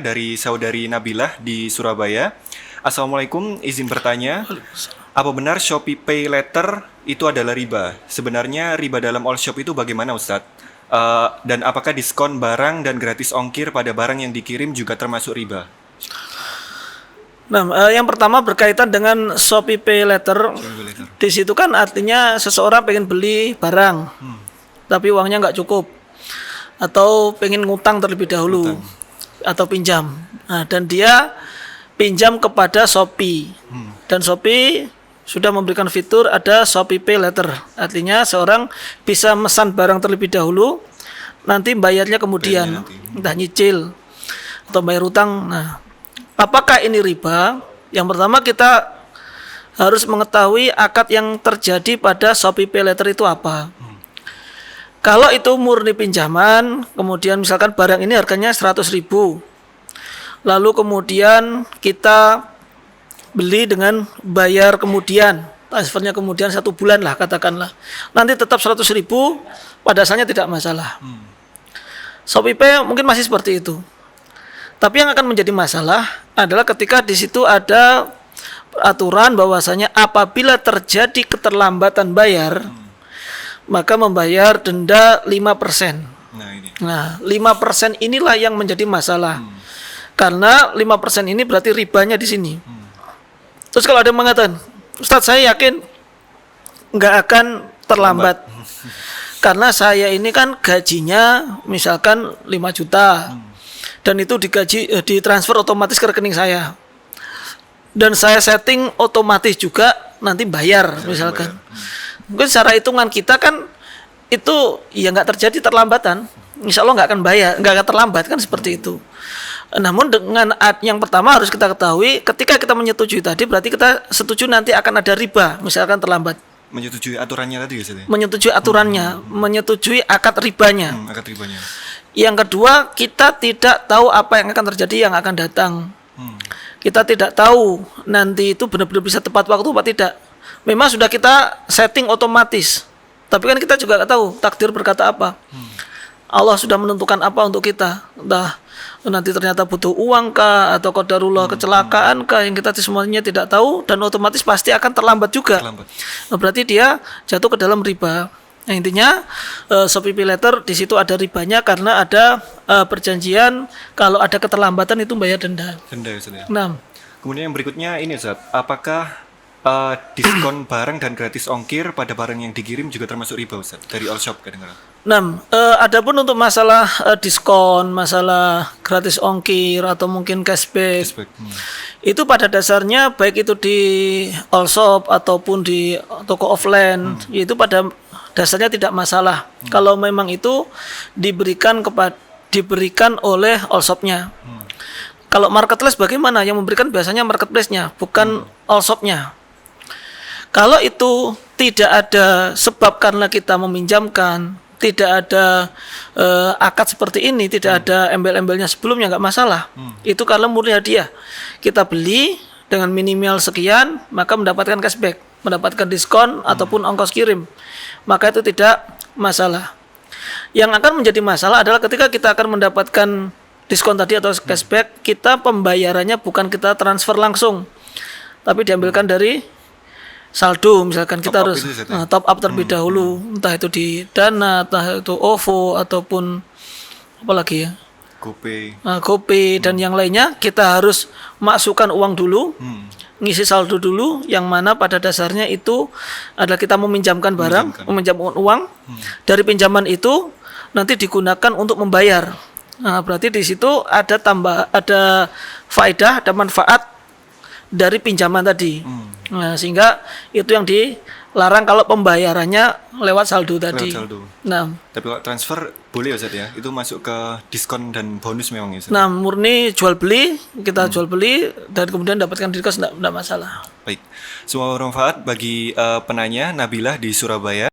Dari saudari Nabilah di Surabaya. Assalamualaikum, izin bertanya, apa benar Shopee Pay Later itu adalah riba? Sebenarnya riba dalam all shop itu bagaimana Ustadz? Dan apakah diskon barang dan gratis ongkir pada barang yang dikirim juga termasuk riba? Nah, yang pertama berkaitan dengan Shopee Pay Later. Di situ kan artinya seseorang pengen beli barang, tapi uangnya nggak cukup, atau pengen ngutang terlebih dahulu, atau pinjam. Nah, dan dia pinjam kepada Shopee, dan Shopee sudah memberikan fitur ada Shopee Pay Later. Artinya seorang bisa mesan barang terlebih dahulu, nanti bayarnya kemudian, entah nyicil atau bayar utang. Nah, apakah ini riba? Yang pertama kita harus mengetahui akad yang terjadi pada Shopee Pay Later itu apa. Kalau itu murni pinjaman, kemudian misalkan barang ini harganya 100.000, lalu kemudian kita beli dengan bayar kemudian, transfernya kemudian 1 bulan lah katakanlah, nanti tetap 100.000, pada asalnya tidak masalah. Shopee Pay mungkin masih seperti itu. Tapi yang akan menjadi masalah adalah ketika di situ ada aturan bahwasanya apabila terjadi keterlambatan bayar, maka membayar denda 5%. Nah, 5% inilah yang menjadi masalah. Karena 5% ini berarti ribanya di sini. Terus kalau ada yang mengatakan, Ustadz saya yakin nggak akan terlambat. Karena saya ini kan gajinya misalkan 5 juta. Dan itu ditransfer otomatis ke rekening saya. Dan saya setting otomatis juga nanti bayar misalkan. Mungkin secara hitungan kita kan itu ya nggak terjadi terlambatan. Insya Allah nggak akan bayar, nggak akan terlambat kan seperti itu. Namun dengan yang pertama harus kita ketahui, ketika kita menyetujui tadi berarti kita setuju nanti akan ada riba, misalkan terlambat. Menyetujui aturannya tadi ya? Menyetujui aturannya, menyetujui akad ribanya. Akad ribanya. Yang kedua, kita tidak tahu apa yang akan terjadi yang akan datang. Kita tidak tahu nanti itu benar-benar bisa tepat waktu apa tidak. Memang sudah kita setting otomatis, tapi kan kita juga nggak tahu takdir berkata apa. Allah sudah menentukan apa untuk kita. Entah nanti ternyata butuh uang kah, atau qadarullah kecelakaan kah, yang kita semuanya tidak tahu, dan otomatis pasti akan terlambat juga. Nah, berarti dia jatuh ke dalam riba. Nah, intinya Shopee Pay Later di situ ada ribanya karena ada perjanjian kalau ada keterlambatan itu bayar denda. Ya. Nah, kemudian yang berikutnya ini Ustaz, apakah diskon barang dan gratis ongkir pada barang yang dikirim juga termasuk riba Ustaz dari all shop kadang-kadang? Nah, adapun untuk masalah diskon, masalah gratis ongkir atau mungkin cashback. Itu pada dasarnya baik itu di all shop ataupun di toko offline, itu pada dasarnya tidak masalah. Kalau memang itu diberikan oleh all shopnya. Kalau marketplace bagaimana? Yang memberikan biasanya marketplace-nya, bukan all shop-nya. Kalau itu tidak ada sebab karena kita meminjamkan, tidak ada akad seperti ini, tidak ada embel-embelnya sebelumnya, nggak masalah. Itu kalau murni hadiah. Kita beli dengan minimal sekian, maka mendapatkan cashback, mendapatkan diskon ataupun ongkos kirim. Maka itu tidak masalah. Yang akan menjadi masalah adalah ketika kita akan mendapatkan diskon tadi atau cashback, kita pembayarannya bukan kita transfer langsung, tapi diambilkan dari saldo. Misalkan kita harus top up terlebih dahulu, entah itu di Dana, entah itu OVO ataupun apa lagi ya, GoPay dan yang lainnya. Kita harus masukkan uang dulu, ngisi saldo dulu, yang mana pada dasarnya itu adalah kita meminjamkan barang, meminjamkan uang. Dari pinjaman itu nanti digunakan untuk membayar. Nah, berarti di situ ada faedah, ada manfaat dari pinjaman tadi. Nah, sehingga itu yang dilarang kalau pembayarannya lewat saldo tadi. Nah, tapi kalau transfer boleh ya Ustaz ya? Itu masuk ke diskon dan bonus memang ya Ustaz? Nah, murni jual beli, kita jual beli dan kemudian dapatkan diskon, tidak masalah. Baik, semoga bermanfaat bagi penanya Nabilah di Surabaya.